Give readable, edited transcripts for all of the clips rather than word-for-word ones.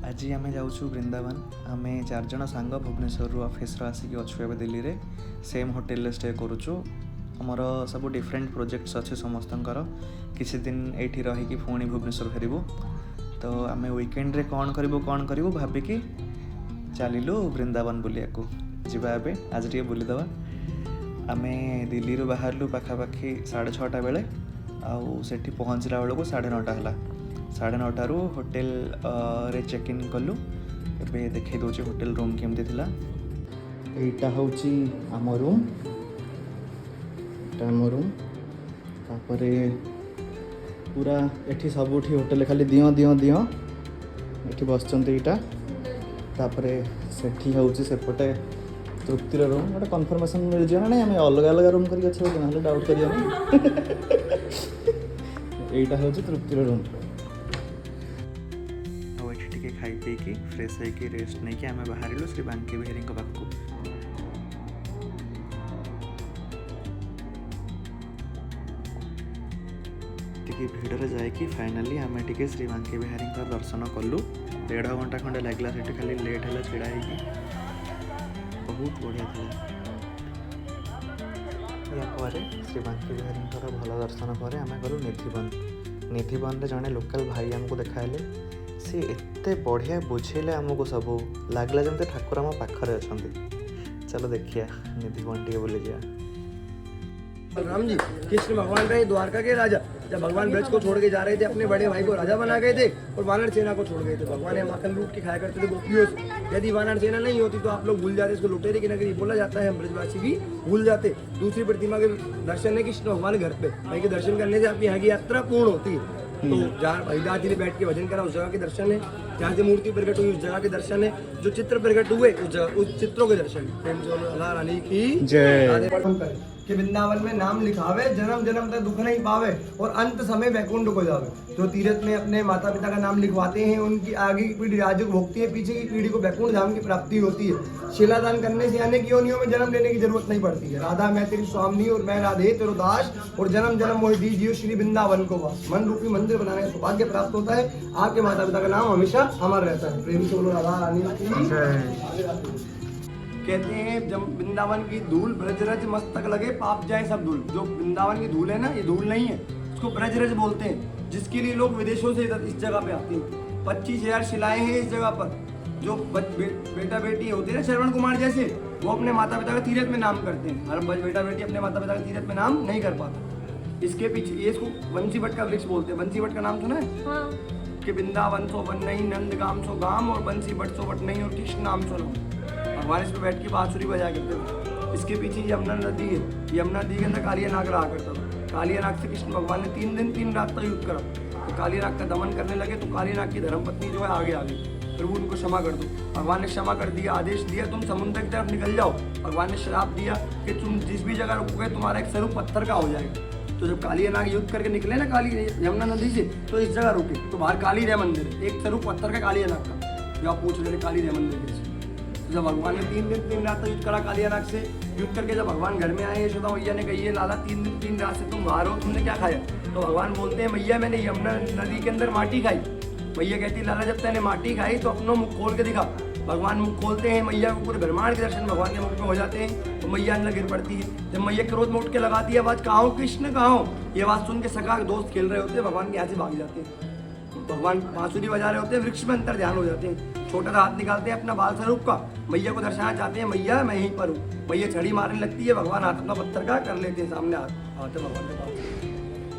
आज आम जाऊँ वृंदावन। आम 4 जन सांग भुवनेश्वर ऑफिस आसिक अच्छे दिल्ली रे सेम होटेल स्टे करुचु। आमर सब डिफरेंट प्रोजेक्ट्स अच्छे समस्तंकर। किसी दिन एठी रही पुणी भुवनेश्वर फेरबू। तो आम वीकेंड रे कौन करूँ भाविकी चलू वृंदावन बुलिया को जीवा। एवं आज टे बुलीदवा। आम दिल्ली बाहरलु पाखापाखि 6:30 बेले आउ सेठी पहुँचला बेलू 9:30 है। 9:30 होटेल रे चेक इन कलु। ए देखई दूचे होटेल रूम केमती थिला। एटा होची आम रूम। तापरे पूरा एठी सबुठी होटेल खाली दियो दियो दियो एठी बसचंती इटा। तापरे सेठी होची सेपटे तृप्तिर रूम। गोटे कन्फर्मेशन मिल जाए ना आम अलग अलग रूम करके अच्छे बोले ना डाउट करिया। एटा होची तृप्तिर रूम। खाई पीकि फ्रेश होकर रेस्ट नहीं कि आम बाहर श्री बांकी बिहारी पाखक। भिड़े जाकि फाइनाली आम टे श्री बांकी बिहारी दर्शन कलु। 1.5 घंटा खंडे लगला से खाली लेट है छिड़ा बहुत बढ़िया था। यापर श्री बांकी बिहारी भल दर्शन पर आम गलु निधिवन। निधिवन जड़े लोकल भाई आमको देखाइले। सी एते बढ़िया बुझेले आमको सब लगला जमते ठाकुर आम पाखरे अच्छा। चलो देखिए निधिवन टे बोले जा। राम जी कृष्ण भगवान रहे द्वारका के राजा। जब भगवान ब्रज को छोड़ के जा रहे थे अपने बड़े भाई को राजा बना गए थे और वानर सेना को छोड़ गए थे। भगवान माखन लूट के खाया करते थे गोपियों से। यदि वानर सेना नहीं होती तो आप लोग भूल जाते। इसको लुटेरे की नगरी बोला जाता है। हम ब्रजवासी भी भूल जाते। दूसरी प्रतिमा के दर्शन है कृष्ण भगवान घर पे। भाई के दर्शन करने से आपकी यहाँ की यात्रा पूर्ण होती है। तो जहाँ भैया जी ने बैठ के भजन करा उस जगह के दर्शन है। जहाँ से मूर्ति प्रकट हुई उस जगह के दर्शन है। जो चित्र प्रकट हुए उस चित्रों के दर्शन रानी की जय। कि वृंदावन में नाम लिखावे जन्म जन्म तक दुख नहीं पावे और अंत समय वैकुंठ को जावे। जो तीर्थ में अपने माता पिता का नाम लिखवाते हैं उनकी आगे की पीढ़ी राजयोग भोगती है। पीछे की पीढ़ी को वैकुंठ धाम की प्राप्ति होती है। शिलादान करने से अनेक योनियों में जन्म लेने की जरूरत नहीं पड़ती है। राधा मैं तेरी स्वामिनी और मैं राधे तेरो दास और जन्म जन्म मोहि दीजिए श्री वृंदावन को वास। मन रूपी मंदिर बनाने का सौभाग्य प्राप्त होता है। आपके माता पिता का नाम हमेशा अमर रहता है। प्रेम से बोलो राधा रानी की। कहते हैं जब वृंदावन की धूल ब्रजरज मस्तक लगे पाप जाए सब धूल। जो वृंदावन की धूल है ना ये धूल नहीं है। इसको ब्रजरज बोलते हैं। जिसके लिए लोग विदेशों से इस जगह पे आते हैं। 25,000 शिलाएं हैं इस जगह पर। जो बेटा बेटी होते हैं ना श्रवण कुमार जैसे वो अपने माता पिता का तीर्थ में नाम करते हैं। हर बेटा बेटी अपने माता पिता का तीर्थ में नाम नहीं कर पाता। इसके पीछे ये इसको बंसी भट्ट का वृक्ष बोलते हैं। बंसी भट्ट का नाम सुना है? हाँ। कि वृंदावन सो वन नहीं नंद गाम सो गाम और बंसी भट्ट सो भट्ट नहीं और कृष्ण नाम सो नाम। भगवान इस पर बैठ के बांसुरी बजा करते थे। इसके पीछे यमुना नदी है। यमुना नदी के अंदर कालिया नाग रहा करता था। कालिया नाग से कृष्ण भगवान ने 3 दिन 3 रात तक युद्ध करा। तो कालिया नाग का दमन करने लगे तो कालिया नाग की धर्मपत्नी जो है आगे आ गई। प्रभु उनको क्षमा कर दो। भगवान ने क्षमा कर दिया। आदेश दिया तुम समुद्र की तरफ निकल जाओ। भगवान ने श्राप दिया कि तुम जिस भी जगह रुकोगे तुम्हारा एक स्वरूप पत्थर का हो जाएगा। तो जब कालिया नाग युद्ध करके निकले ना काली यमुना नदी से तो इस जगह रुके। तो बाहर काली रह मंदिर है। एक स्वरूप पत्थर का कालिया नाग का। जो आप पूछ रहे थे काली रह मंदिर कैसे। जब भगवान ने 3 दिन 3 रात तक युद्ध करा कालिया नाग से। युद्ध करके जब भगवान घर में आए यशोदा मैया ने कही लाला 3 दिन 3 रात से तुम बाहर हो तुमने क्या खाया। तो भगवान बोलते हैं मैया मैंने यमुना नदी के अंदर माटी खाई। मैया कहती लाला जब तैने माटी खाई तो अपना मुख खोल के दिखा। भगवान मुख खोलते हैं। मैया को पूरे ब्रह्मांड के दर्शन भगवान के मुख में हो जाते हैं। तो मैया अंदर गिर पड़ती है। जब मैया क्रोध में उठ के लगाती है आवाज कहाँ हो कृष्ण कहाँ हो। ये आवाज सुन के सखा दोस्त खेल रहे होते हैं भगवान के यहाँ से भाग जाते हैं। भगवान बांसुरी बजा रहे होते हैं। वृक्ष में अंतर ध्यान हो जाते हैं। छोटा सा हाथ निकालते हैं अपना बाल स्वरूप का। मैया को दर्शाना चाहते हैं मैया मैं यहीं पर हूँ। मैया छड़ी मारने लगती है। भगवान हाथ अपना पत्थर का कर लेते हैं सामने हाथ भगवान के पास।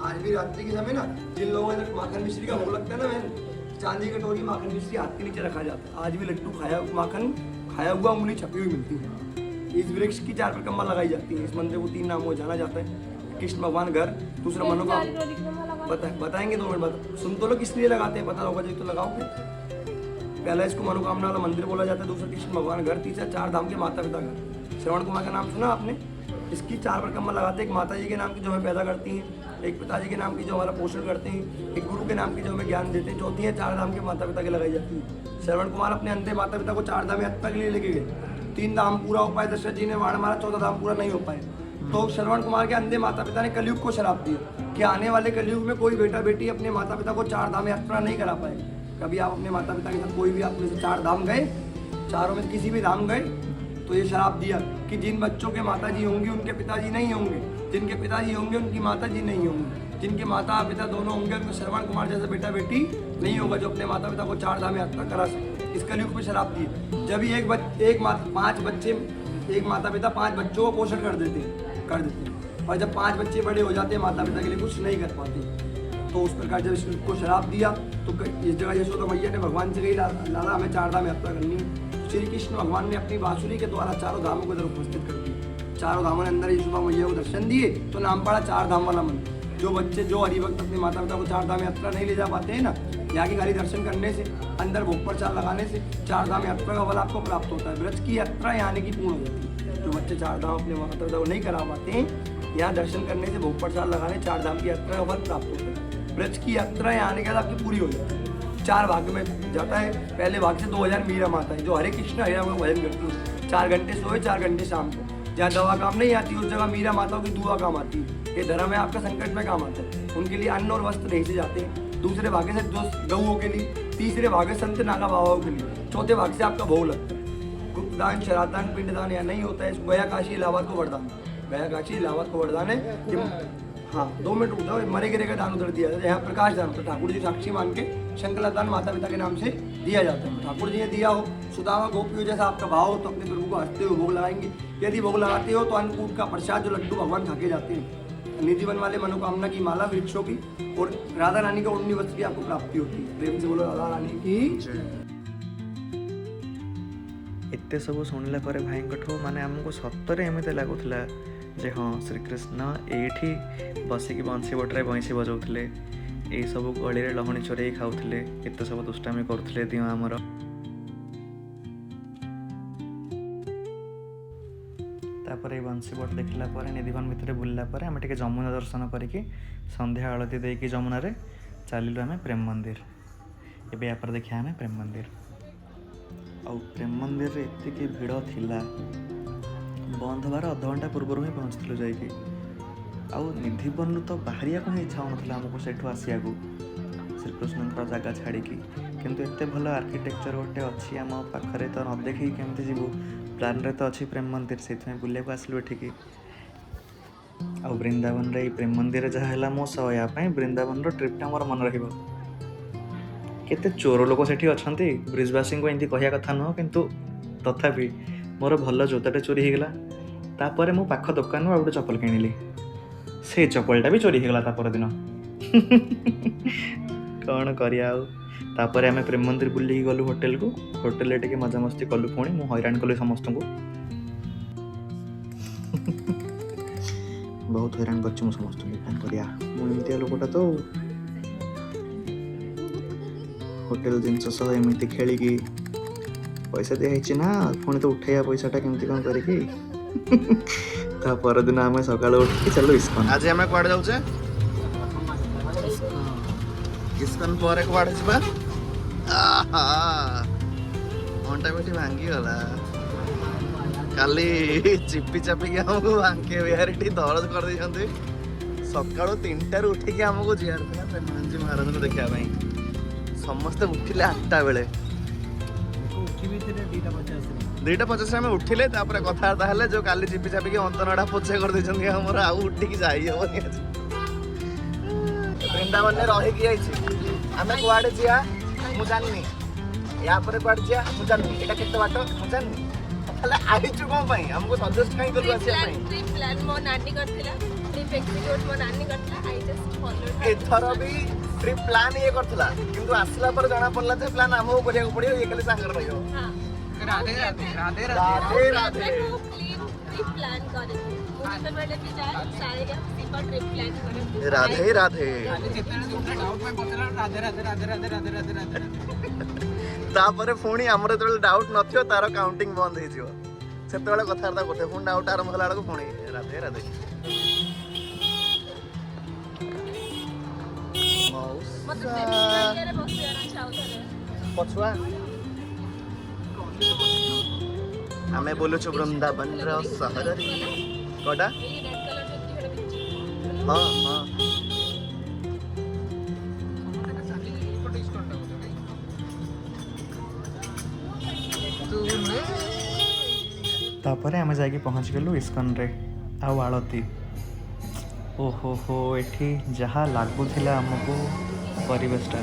आज भी रात्रि के समय ना जिन लोगों ने माखन मिश्री का भोग लगता है ना चांदी की कटोरी माखन मिश्री हाथ के नीचे रखा जाता है। आज भी लड्डू माखन खाया हुआ उंगली छपी हुई मिलती है। इस वृक्ष की 4 परिक्रमा लगाई जाती है। इस मंदिर को 3 नामों जाना जाता है। कृष्ण भगवान घर दूसरा मनोकामना बताएंगे 2 मिनट सुन तो लो किस लिए लगाते हैं पता होगा जो तो लगाओगे। पहला इसको मनोकामना वाला मंदिर बोला जाता है। दूसरा कृष्ण भगवान घर। तीसरा 4 धाम के माता पिता घर। श्रवण कुमार का नाम सुना आपने। इसकी 4 परिक्रमा लगाते हैं। एक माता जी के नाम की जो हमें पैदा करती हैं। एक पिताजी के नाम की जो हमारा पोषण करते हैं। एक गुरु के नाम की जो हमें ज्ञान देते हैं। चौथी है 4 धाम के माता पिता के लगाई जाती है। श्रवण कुमार अपने अंधे माता पिता को 4 धाम यात्रा के लिए लेके गए। 3 धाम पूरा हो पाए। दशरथ जी ने वाण मारा। 14 धाम पूरा नहीं हो पाए। तो श्रवण कुमार के अंधे माता पिता ने कलयुग को शराप दिया कि आने वाले कलयुग में कोई बेटा बेटी अपने माता पिता को 4 धाम यात्रा नहीं करा पाए। कभी आप अपने माता पिता के साथ कोई भी आप में से 4 धाम गए, चारों में किसी भी धाम गए तो ये शराब दिया कि जिन बच्चों के माताजी होंगे उनके पिताजी नहीं होंगे, जिनके पिताजी होंगे उनकी माताजी नहीं होंगे, जिनके माता पिता दोनों होंगे उनको श्रवण कुमार जैसा बेटा बेटी नहीं होगा जो अपने माता पिता को 4 धाम यात्रा करा सके। इस कलयुग में शराब दी। जब ही एक माता पिता 5 बच्चों को पोषण कर देते हैं और जब 5 बच्चे बड़े हो जाते हैं माता पिता के लिए कुछ नहीं कर पाते। तो उस प्रकार जब इसको शराब दिया तो इस जगह यशोदा मैया ने भगवान से कही, लाला हमें 4 धाम यात्रा करनी है। श्री कृष्ण भगवान ने अपनी बांसुरी के द्वारा 4 धामों को इधर उपस्थित कर दिया। 4 धामों ने अंदर यशोदा मैया को दर्शन दिए तो नाम पड़ा 4 धाम वाला मंदिर। जो बच्चे जो हरिभक्त अपने माता पिता को 4 धाम यात्रा नहीं ले जा पाते हैं ना, यहाँ की खाली दर्शन करने से, अंदर भोग प्रसाद लगाने से 4 धाम यात्रा का फल आपको प्राप्त होता है। ब्रज की यात्रा यहाँ आने की पूर्ण हो जाती है। जो बच्चे 4 धाम अपने माता पिता को नहीं करा पाते हैं, यहाँ दर्शन करने से भोग प्रसाद लगाने 4 धाम की यात्रा का फल प्राप्त होता है। ब्रज की यात्रा यहाँ आने के बाद आपकी पूरी हो जाती है। 4 भाग में जाता है। पहले भाग से 2000 मीरा माता है जो हरे कृष्ण हरे राम का भजन करती है। 4 घंटे सोए, 4 घंटे शाम को। जहाँ दवा काम नहीं आती उस जगह मीरा माताओं की दुआ काम आती है। ये धर्म है आपका संकट में काम आता है। उनके लिए अन्न और वस्त्र नहीं से जाते हैं। दूसरे भागे से जो गऊओं के लिए, तीसरे भागे संत नागा बाबाओं के लिए, चौथे भाग से आपका भोग लगता है। गुप्तदान, शराबदान, पिंडदान यहाँ नहीं होता है। गया काशी इलाहाबाद को वरदान, गया काशी इलाहाबाद को वरदान है कि हाँ 2 मिनट रुक जाओ, मरे गिरे का दान उधर दिया जाता है। यहाँ प्रकाश दान होता है। ठाकुर जी साक्षी मान के शंकर दान माता पिता के नाम से दिया जाता है। ठाकुर जी ने दिया हो, सुदामा गोपियों जैसा आपका भाव हो तो अपने प्रभु को हंसते हुए भोग लगाएंगे। यदि भोग लगाते हो तो अन्नकूट का प्रसाद जो लड्डू भगवान खा के जाते हैं। निधि बन वाले मनोकामना की माला वृक्षों की और राधा रानी का उड़नी वस्त्र की आपको प्राप्ति होती है। प्रेम से बोलो राधा रानी की। एते सब शुणिला पर भाई माने आमको सतरे एमती लगुला जे हाँ श्रीकृष्ण एठी बसिकी बंशी बटरे बंशी बजाउथिले, एई सब गली रे लहणी चोरे खाउथिले, एते सब दुष्टामी करुथिले दियो आमर। तापर बंशी बट देखला पर निधिवन भितर बुलला पर आम टे जमुना दर्शन करके संध्या आलती देकी जमुना रे चलिलु आम प्रेम मंदिर। एबे या पर देखिया आम प्रेम मंदिर। आ प्रेम मंदिर रे एतिकी भिड़ थिला, बंद हबार अध घंटा पूर्व ही पहुँचलु जाइए। आउ निधिवन तो बाहरिया को इच्छा होना आमको सेठू आसिया श्रीकृष्ण जगह छाड़ी, किंतु एत भल आर्किटेक्चर गोटे अच्छी आम पाखे तो न देखी केमती जीवु। प्लान रे तो अच्छी प्रेम मंदिर से बुले को आसलु एठिकी। आउ वृंदावन रे प्रेम मंदिर जहाँ है मो सया वृंदावन ट्रिपटा मोर मन रहिबो। केते चोर लोक सेठी अछंती, ब्रिजवासी को एमती कहया कथा नुह, किंतु तथापि मोर भल जोताटे चोरी होगला। तापर मु पाख दुकान आ गोटे चप्पल किणिली, से चप्पलटा भी चोरी होगला तापर दिन। कौन करिया। तापर आम प्रेम मंदिर बुलिकी गलु होटेल को। होटेल टे मजा मस्ती कलु, पुणी मु हैरान कलु समस्त को। बहुत हैरान कर समस्त मुझे लोकटा तो होटेल जिनस सह एमती खेलिकी पैसा दिखाई ना, पुणी तो उठाइया पैसाटा केमती कौन करिकी। ता परदिन आम सकाल उठी चलो इस्कन। आज आम कुआडे जाऊचे? इस्कन पर कुआडे जिबा? घंटा बेटी भांगी गला काली चिपी चापिकी आमको भांगे बिहारी दरज कर देछंती। सकाळो 3टार उठिकी आमको जियार था प्रेमानंद जी महाराज को देखा समस्ते उठिले 8टा बेले। 2:50 आम उठिले कथबार्ता हेले जो काली चिपी चापिकी अंतनटा पोछे कर देछंती हमर आउ उठिकी जाई हबनी। आज वृंदावन में रहिकी आइछि आमे कुआडे जिया मु जाननी, या पर कुआडे जिया मु जाननी, एटा केते बाट मु जाननी। ताले आइछु कोन पई हमको सजेस्ट काई करु आसी पई? ट्रिप प्लान मो नानी करथिला, ट्रिप एक्जीक्यूट मो नानी करथिला। I just follow. एथर भी ट्रिप प्लान ये करथिला, किंतु आसला पर जाना पड़ला जे प्लान हमहु करिया को पड़ियो, ये खाली सांगर रहियो। हां राधे राधे राधे राधे राधे। ट्रिप प्लान करे मुझे तो बड़े भी जाए सारे के सिंपल ट्रिप प्लान करे। राधे राधे तापर पुणी आमर जो डाउट नथियो तार काउंटिंग बंद हो जिवो, सेतेबेले कथार्ता करते पुणी डाउट आरंभ होला बेलको पुणी राधे राधे। मत प्लेन बसिया अच्छा होता पछुआ आमे बोलुछु वृंदावन रो शहर रे कोडा। ये रेड कलर जो दिखड़ा हां हां तापर आम जा पहुँच गलु इस्कन रे आउ आलती ओहो हो एठी जहाँ लगुला आमको परिवेशटा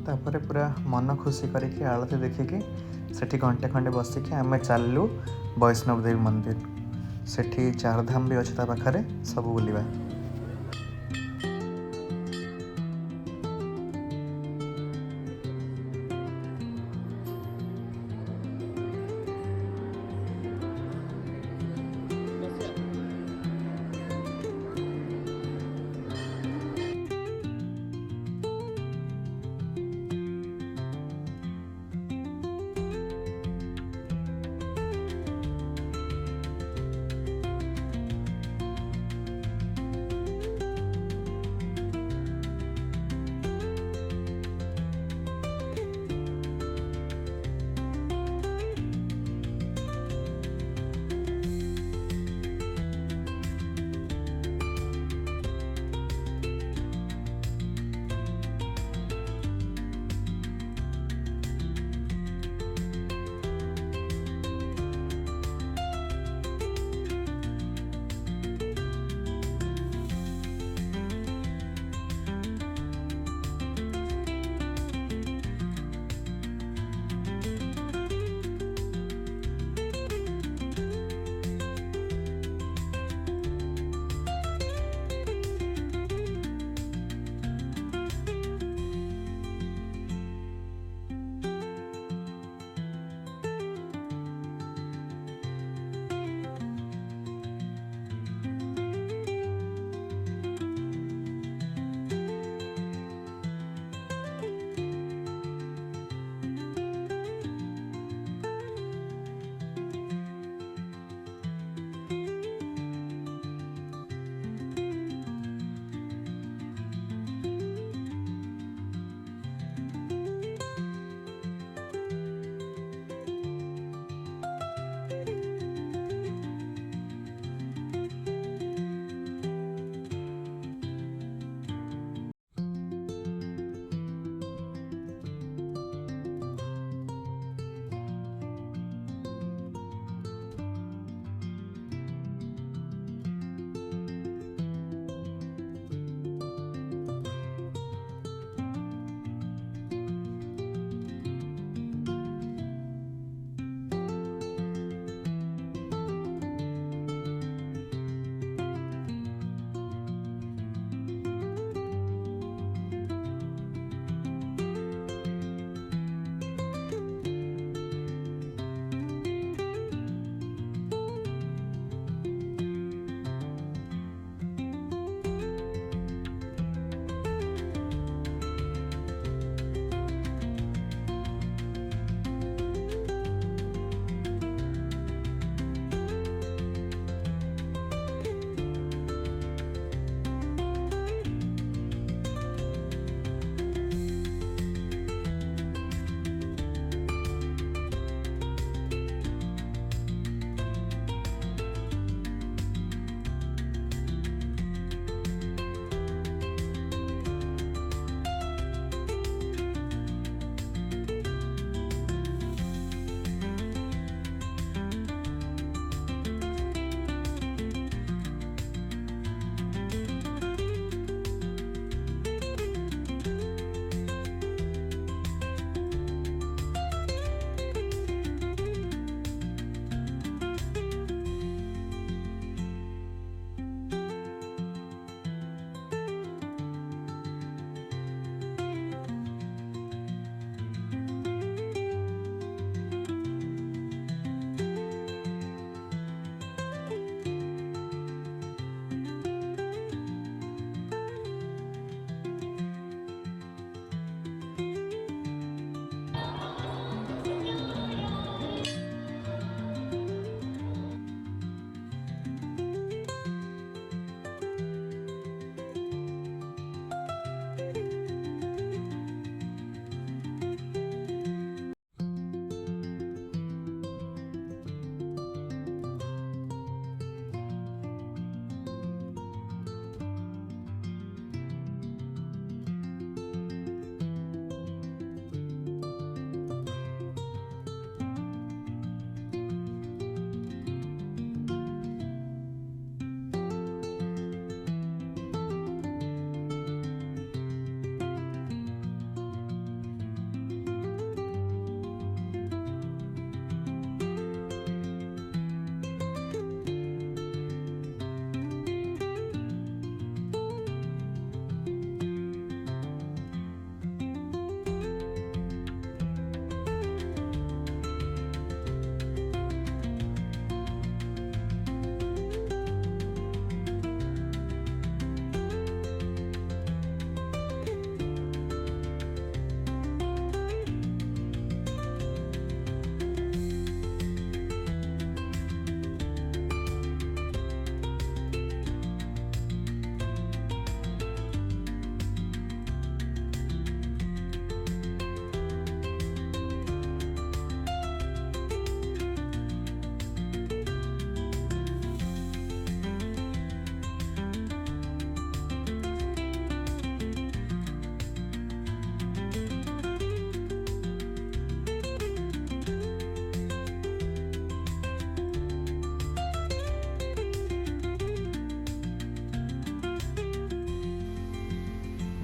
तापर पूरा मन खुशी करके आलती देखिकी सेठी घंटे खंडे बसिकी आम चलू वैष्णव देवी मंदिर सेठी चारधाम भी अच्छे पाखे सब बुलवा।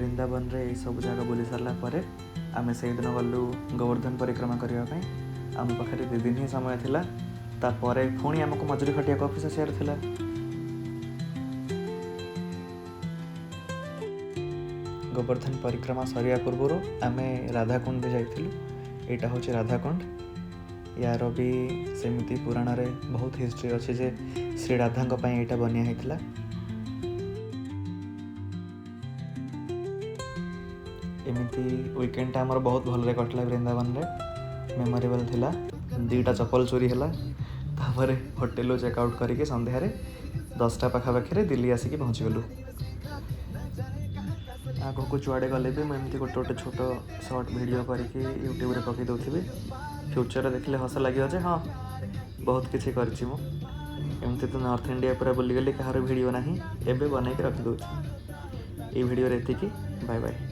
वृंदावन रे ये सब जगह बुली सारा पर आम से दिन गलु गोवर्धन परिक्रमा करने आम पाखे 2 दिन ही समय थिला तापर पुणी आमको मजूरी खटिया ऑफिस आसार थिला। गोवर्धन परिक्रमा सरिया पूर्व आम राधाकुंड जाइलु। यहाँ हूँ राधाकुंड। यार भी सेमती पुराण रे बहुत हिस्ट्री अच्छी जे श्री राधा यहाँ बनिया होता। एमती वीकेंड आमर बहुत भल कटला वृंदावन रे मेमोरेबल थिला। 2टा चप्पल चोरी है तापर होटेल चेकआउट करके संध्यारे 10टा पाखापाखि दिल्ली आसिक पहुँचीगलु। आगे को जुआड़े गले भी मुझे गोटे गोटे छोट सर्ट वीडियो करके यूट्यूब रे पकई दूसरी। फ्यूचर देखले हस लगे जे हाँ बहुत किसी करमती तो नॉर्थ इंडिया पूरा बुलीगली कहार वीडियो ना एवं बनई रखिदे। ये वीडियो एतिकी। Bye bye.